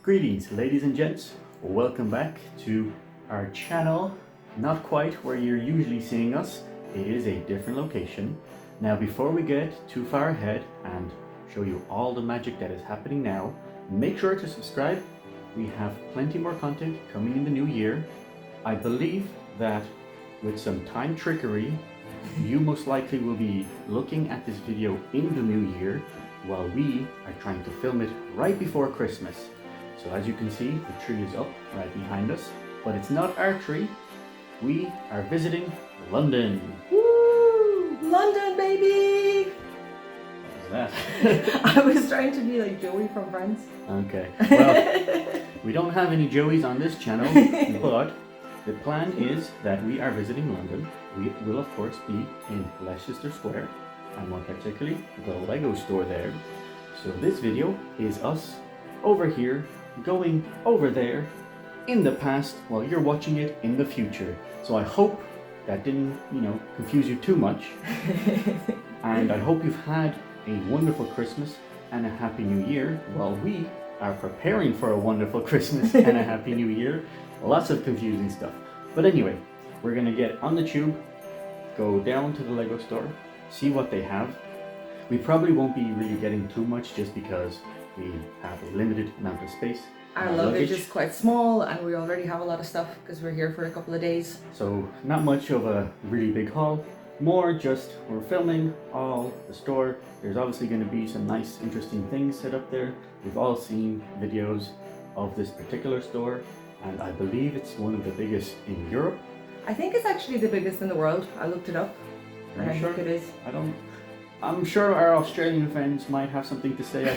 Greetings, ladies and gents. Welcome back to our channel. Not quite where you're usually seeing us. It is a different location. Now, before we get too far ahead and show you all the magic that is happening now, make sure to subscribe. We have plenty more content coming in the new year. I believe that with some time trickery, you most likely will be looking at this video in the new year while we are trying to film it right before Christmas. So as you can see, the tree is up right behind us, but it's not our tree. We are visiting London. Woo! London, baby! What was that? I was trying to be like Joey from Friends. Okay, well, we don't have any Joeys on this channel, but the plan is that we are visiting London. We will of course be in Leicester Square, and more particularly the Lego store there. So this video is us over here going over there in the past while you're watching it in the future. So I hope that didn't, confuse you too much. And I hope you've had a wonderful Christmas and a Happy New Year while we are preparing for a wonderful Christmas and a Happy New Year. Lots of confusing stuff. But anyway, we're gonna get on the tube, go down to the Lego store, see what they have. We probably won't be really getting too much just because we have a limited amount of space. Our luggage is quite small and we already have a lot of stuff because we're here for a couple of days. So not much of a really big haul, more just we're filming all the store. There's obviously going to be some nice interesting things set up there. We've all seen videos of this particular store and I believe it's one of the biggest in Europe. I think it's actually the biggest in the world. I looked it up and I think it is. I'm sure our Australian friends might have something to say.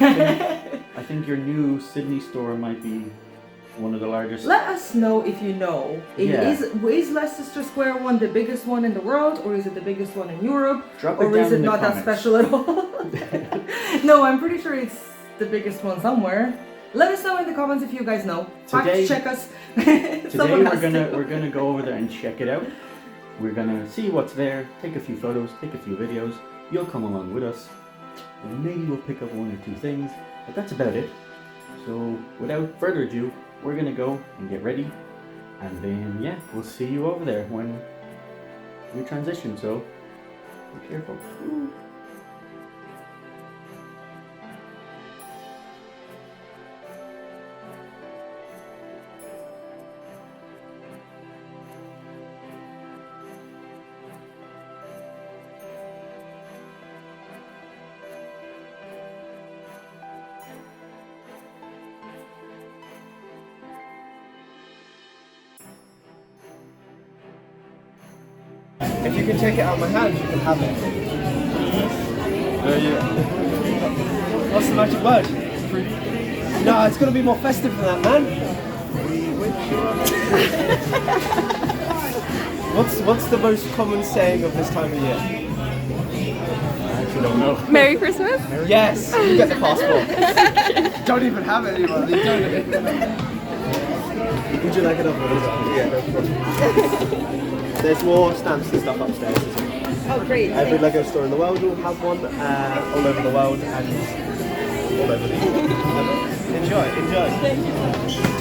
I think your new Sydney store might be one of the largest. Let us know if you know. Is Leicester Square one the biggest one in the world, or is it the biggest one in Europe? Drop it or down is it in the not comments. that special at all? No, I'm pretty sure it's the biggest one somewhere. Let us know in the comments if you guys know. Today, Fact check us. Today we're gonna go over there and check it out. We're gonna see what's there, take a few photos, take a few videos. You'll come along with us, and maybe we'll pick up one or two things, but that's about it. So without further ado, we're gonna go and get ready, and then we'll see you over there when we transition, so be careful. Ooh. If you can take it out of my hand, you can have it. There you go. What's the magic word? No, it's going to be more festive than that, man. What's the most common saying of this time of year? I actually don't know. Merry Christmas? Yes, you get the passport. Don't even have it anymore. Would you like another one? Yeah, no problem. There's more stamps and stuff upstairs as well. Oh, great. Every Lego store in the world will have one, all over the world and all over the world. Enjoy. Thank you.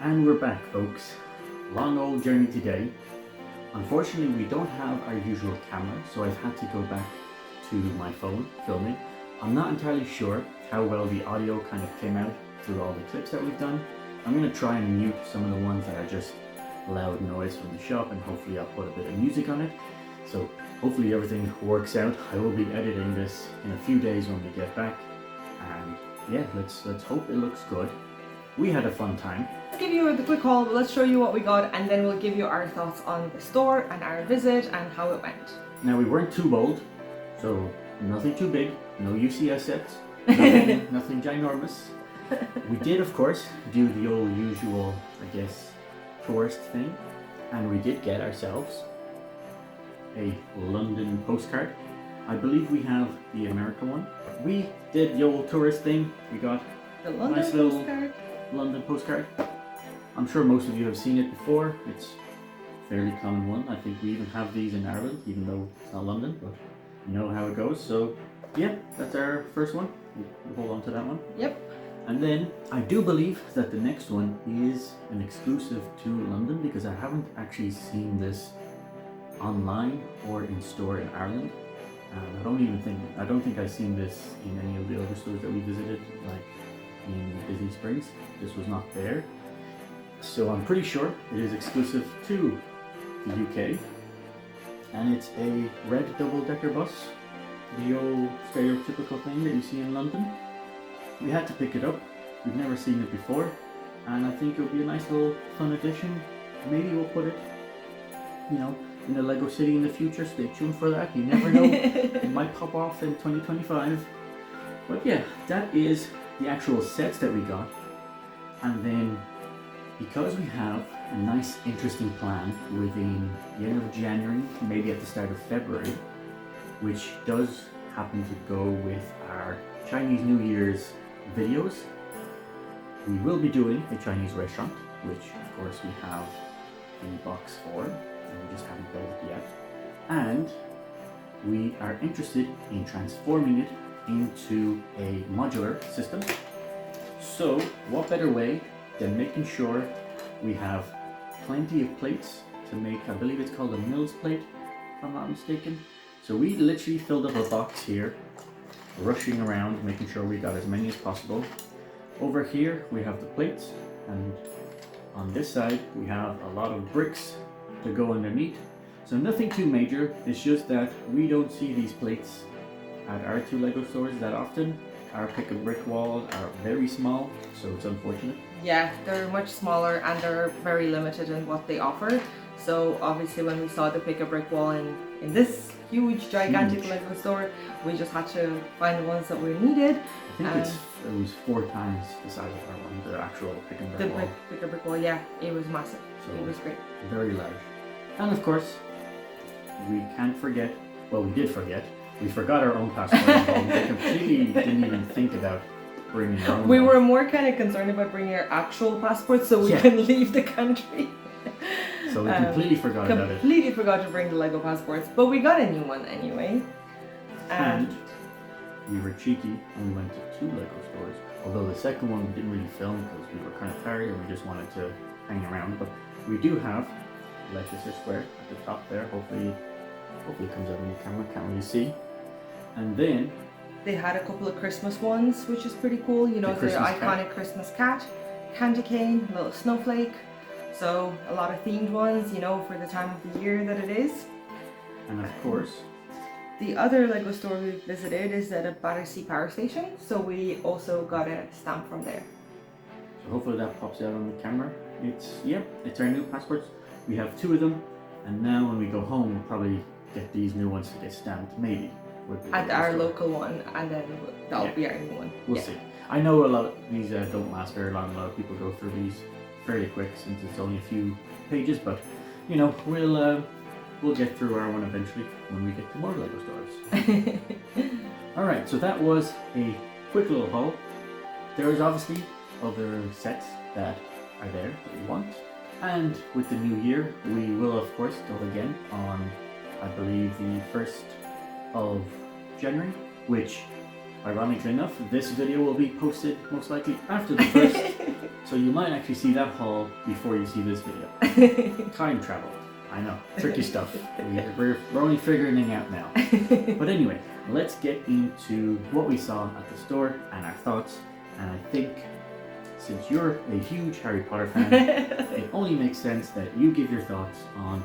And we're back, folks. Long old journey today. Unfortunately, we don't have our usual camera, so I've had to go back to my phone filming. I'm not entirely sure how well the audio kind of came out through all the clips that we've done. I'm going to try and mute some of the ones that are just loud noise from the shop, and hopefully I'll put a bit of music on it. So hopefully everything works out. I will be editing this in a few days when we get back, and yeah, let's hope it looks good. We had a fun time. I'll give you the quick haul, but let's show you what we got, and then we'll give you our thoughts on the store and our visit and how it went. Now, we weren't too bold, so nothing too big, no UCS sets, nothing ginormous. We did, of course, do the old usual, I guess, tourist thing, and we did get ourselves a London postcard. I believe we have the America one. We did the old tourist thing. We got The London nice little postcard. London postcard. I'm sure most of you have seen it before. It's a fairly common one. I think we even have these in Ireland, even though it's not London, but you know how it goes. So yeah, that's our first one. We'll hold on to that one. Yep. And then I do believe that the next one is an exclusive to London, because I haven't actually seen this online or in store in Ireland. I don't think I've seen this in any of the other stores that we visited, like in Disney Springs. This was not there. So I'm pretty sure it is exclusive to the UK. And it's a red double-decker bus. The old stereotypical thing that you see in London. We had to pick it up. We've never seen it before. And I think it'll be a nice little fun addition. Maybe we'll put it, you know, in the Lego City in the future. Stay tuned for that. You never know. It might pop off in 2025. But yeah, that is the actual sets that we got. And then, because we have a nice interesting plan within the end of January, maybe at the start of February, which does happen to go with our Chinese New Year's videos, we will be doing a Chinese restaurant, which of course we have the box for, and we just haven't built it yet. And we are interested in transforming it into a modular system. So what better way than making sure we have plenty of plates to make, I believe it's called a Mills plate, if I'm not mistaken. So we literally filled up a box here, rushing around, making sure we got as many as possible. Over here we have the plates, and on this side we have a lot of bricks to go underneath. So nothing too major, it's just that we don't see these plates at our two Lego stores that often. Our pick a brick walls are very small, so it's unfortunate. Yeah, they're much smaller and they're very limited in what they offer. So obviously when we saw the pick a brick wall in this huge, gigantic Lego store, we just had to find the ones that we needed. I think it was 4 times the size of our one, the actual pick and brick wall. Pick a brick wall, yeah, it was massive. So it was great. Very large. And of course, we can't forget, well, we did forget, we forgot our own passport at home. We completely didn't even think about bringing our own. We were more kind of concerned about bringing our actual passports so we can leave the country. So we completely forgot about it. Completely forgot to bring the Lego passports, but we got a new one anyway. And we were cheeky and we went to 2 Lego stores. Although the second one we didn't really film because we were kind of tired and we just wanted to hang around. But we do have Leicester Square at the top there. Hopefully it comes out in the camera, can't really see. And then they had a couple of Christmas ones, which is pretty cool. You know, the iconic Christmas cat, candy cane, little snowflake. So a lot of themed ones, you know, for the time of the year that it is. And of course, the other Lego store we visited is at a Battersea Power Station. So we also got a stamp from there. So hopefully that pops out on the camera. It's our new passports. We have 2 of them. And now when we go home, we'll probably get these new ones to get stamped, maybe. At our local one, and then that'll be our new one. We'll see. I know a lot of these don't last very long. A lot of people go through these fairly quick since it's only a few pages, but you know, we'll get through our one eventually when we get to more Lego stores. Alright, so that was a quick little haul. There is obviously other sets that are there that we want. And with the new year, we will of course go again on, I believe, the 1st of January, which, ironically enough, this video will be posted most likely after the 1st. So you might actually see that haul before you see this video. Time travel. I know, tricky stuff. We're only figuring it out now. But anyway, let's get into what we saw at the store and our thoughts. And I think since you're a huge Harry Potter fan, it only makes sense that you give your thoughts on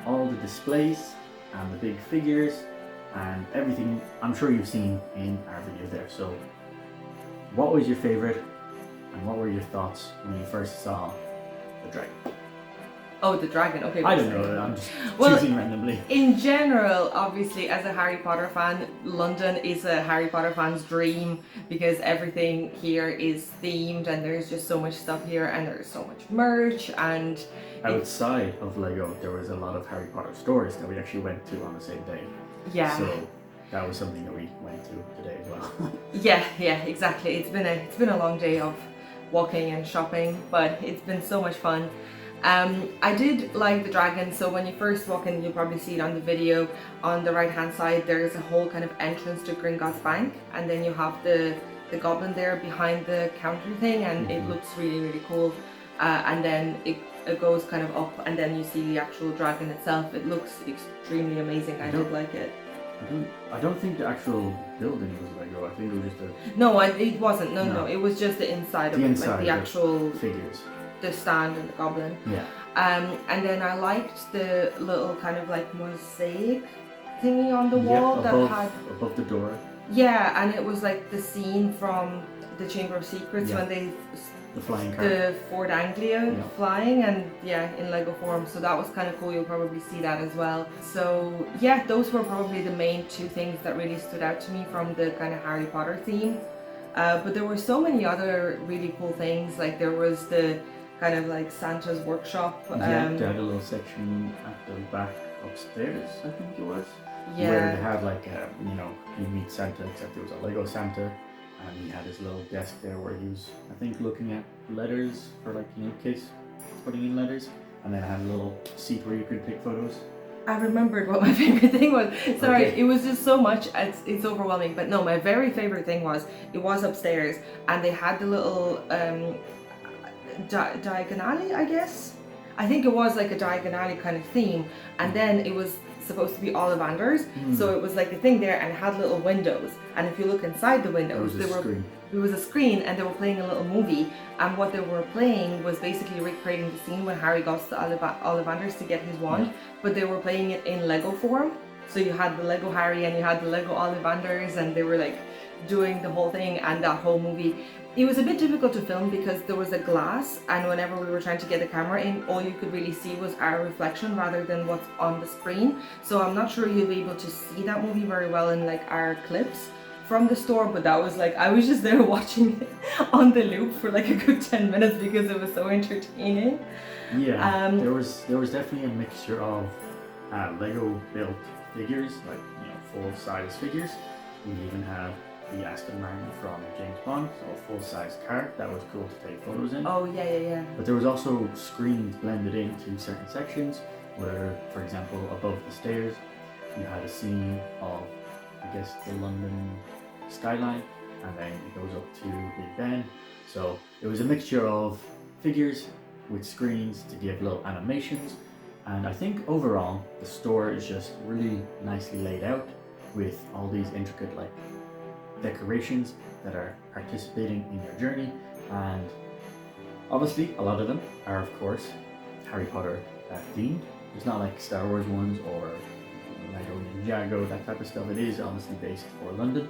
all the displays and the big figures and everything I'm sure you've seen in our video there. So what was your favorite and what were your thoughts when you first saw the dragon? Oh, the dragon. Okay. I don't know, I'm just Well, choosing randomly. In general, obviously, as a Harry Potter fan, London is a Harry Potter fan's dream because everything here is themed and there's just so much stuff here and there's so much merch and Outside of Lego, there was a lot of Harry Potter stores that we actually went to on the same day. yeah. So that was something that we went to today as well. Yeah, exactly. It's been a long day of walking and shopping, but it's been so much fun. I did like the dragon, so when you first walk in, you'll probably see it on the video. On the right hand side, there's a whole kind of entrance to Gringotts Bank, and then you have the goblin there behind the counter thing, and it looks really cool. And then it goes kind of up, and then you see the actual dragon itself. It looks extremely amazing. I did like it. I don't think the actual building was Lego. I think it was just No, it wasn't. No, No. it was just the inside of The it, inside, like the the actual figures. the stand and the goblin. Yeah. And then I liked the little kind of like mosaic thingy on the wall Yep, that had above the door. and it was like the scene from the Chamber of Secrets Yeah. when they The flying car. the Ford Anglia Yeah. flying and in Lego form, so that was kind of cool. You'll probably see that as well. So yeah, those were probably the main two things that really stood out to me from the kind of Harry Potter theme. But there were so many other really cool things. Like there was the kind of like Santa's workshop. They had a little section at the back upstairs, I think it was. Yeah. Where they had like, you meet Santa, except it was a Lego Santa. And he had his little desk there where he was, I think, looking at letters for like, kids putting in letters. And then I had a little seat where you could take photos. I remembered what my favorite thing was. Sorry, Okay. it was just so much. It's overwhelming. But no, my very favorite thing was it was upstairs, and they had the little diagonally, I guess. I think it was like a diagonally kind of theme, and then it was supposed to be Ollivanders, so it was like a thing there and it had little windows, and if you look inside the windows, there was a screen and they were playing a little movie, and what they were playing was basically recreating the scene when Harry goes to Ollivanders to get his wand, but they were playing it in Lego form. So you had the Lego Harry and you had the Lego Ollivanders, and they were like doing the whole thing and that whole movie. It was a bit difficult to film because there was a glass, and whenever we were trying to get the camera in, all you could really see was our reflection rather than what's on the screen. So I'm not sure you'll be able to see that movie very well in like our clips from the store, but that was like, I was just there watching it on the loop for like a good 10 minutes because it was so entertaining. Yeah, there was definitely a mixture of Lego built figures, like full size figures. We even have the Aston Martin from James Bond, so a full size car that was cool to take photos in. Oh yeah. But there was also screens blended into certain sections where, for example, above the stairs, you had a scene of, I guess, the London skyline, and then it goes up to Big Ben. So it was a mixture of figures with screens to give little animations, and I think overall the store is just really nicely laid out with all these intricate like decorations that are participating in your journey, and obviously a lot of them are of course Harry Potter themed. It's not like Star Wars ones or Lego Ninjago, that type of stuff. It is obviously based for London,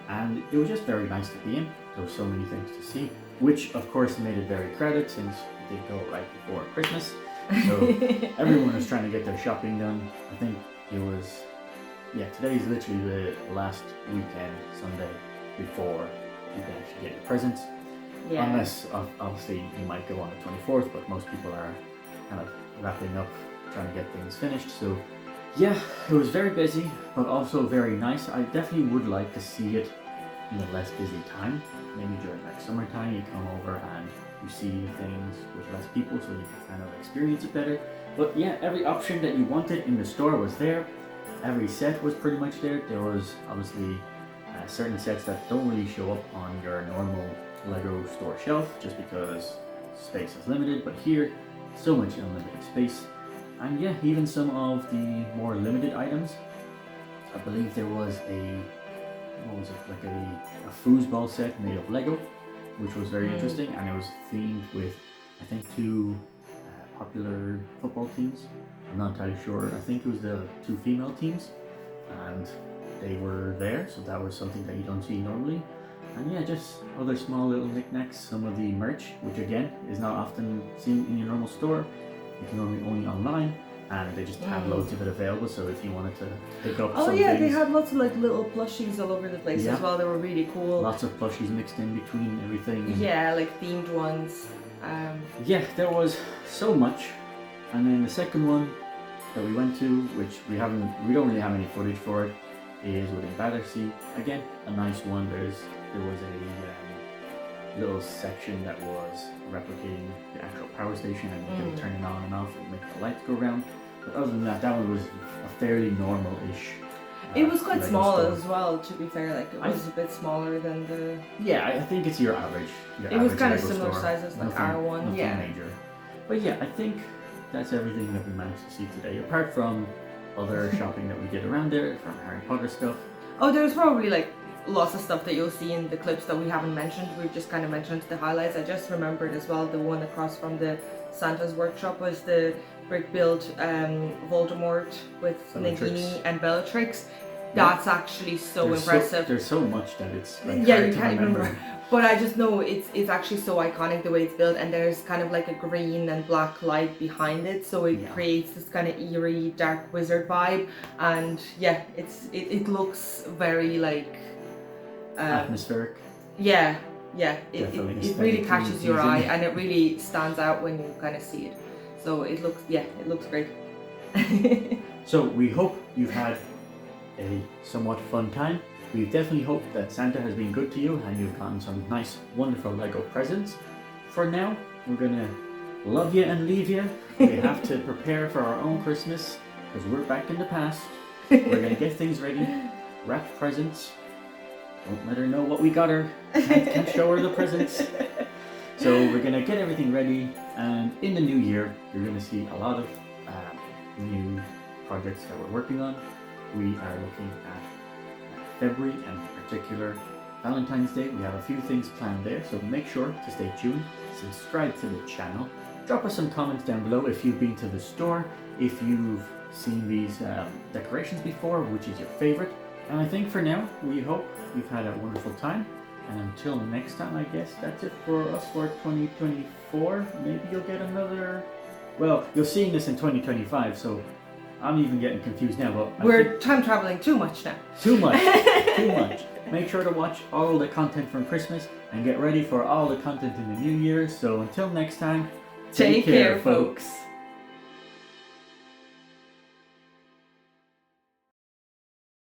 and it was just very nice to be in. There were so many things to see, which of course made it very crowded since it did go right before Christmas. So everyone was trying to get their shopping done. I think it was, today is literally the last weekend, Sunday, before you can actually get your presents. Yeah. Unless, obviously, you might go on the 24th, but most people are kind of wrapping up, trying to get things finished. So, yeah, it was very busy, but also very nice. I definitely would like to see it in a less busy time. Maybe during like summertime, you come over and you see things with less people, so you can kind of experience it better. But yeah, every option that you wanted in the store was there. Every set was pretty much there. There was obviously certain sets that don't really show up on your normal Lego store shelf, just because space is limited, but here, so much unlimited space. And yeah, even some of the more limited items. I believe there was what was it, like a foosball set made of Lego, which was very interesting, and it was themed with, I think, two popular football teams. I'm not entirely sure. I think it was the two female teams, and they were there, so that was something that you don't see normally. And yeah, just other small little knickknacks, some of the merch, which again is not often seen in your normal store. You can normally only online, and they just have loads of it available. So if you wanted to pick up some yeah, things, they had lots of like little plushies all over the place as well. They were really cool. Lots of plushies mixed in between everything. Yeah, like themed ones. Yeah, there was so much. And then the second one that we went to, which we don't really have any footage for it, is within Battersea. Again, a nice one. There was a little section that was replicating the actual power station, and you can turn it on and off and make the lights go round. But other than that one was a fairly normal-ish. It was quite Lego small store. as well, to be fair. Like it was a bit smaller than the. Yeah, I think it's your average. It was kind of Lego similar store. size as like Nothing- R1. nothing Yeah. major. But yeah, I think that's everything that we managed to see today, apart from other shopping that we did around there, from Harry Potter stuff. Oh, there's probably like lots of stuff that you'll see in the clips that we haven't mentioned. We've just kind of mentioned the highlights. I just remembered as well, the one across from the Santa's workshop was the brick built Voldemort with Bellatrix. Nagini and Bellatrix. That's actually so There's impressive. There's so much that it's like Yeah, hard you to can't remember. remember. But I just know it's actually so iconic the way it's built, and there's kind of like a green and black light behind it, so it creates this kind of eerie dark wizard vibe. And yeah, it looks very like Atmospheric. yeah, it Definitely really aesthetically catches your pleasing. eye, and it really stands out when you kind of see it. So it looks great. So we hope you've had a somewhat fun time. We definitely hope that Santa has been good to you and you've gotten some nice, wonderful Lego presents. For now, we're gonna love you and leave you. We have to prepare for our own Christmas because we're back in the past. We're gonna get things ready, wrap presents. Don't let her know what we got her. Can't show her the presents. So we're gonna get everything ready, and in the new year, you're gonna see a lot of new projects that we're working on. We are looking at February, and in particular Valentine's Day. We have a few things planned there, so make sure to stay tuned, subscribe to the channel, drop us some comments down below if you've been to the store, if you've seen these decorations before, which is your favorite. And I think for now, we hope you've had a wonderful time, and until next time, I guess that's it for us for 2024. Maybe you'll get another, well, you're seeing this in 2025, so I'm even getting confused now, but We're time traveling too much now. too much. Make sure to watch all the content from Christmas and get ready for all the content in the new year. So until next time, Take care, folks.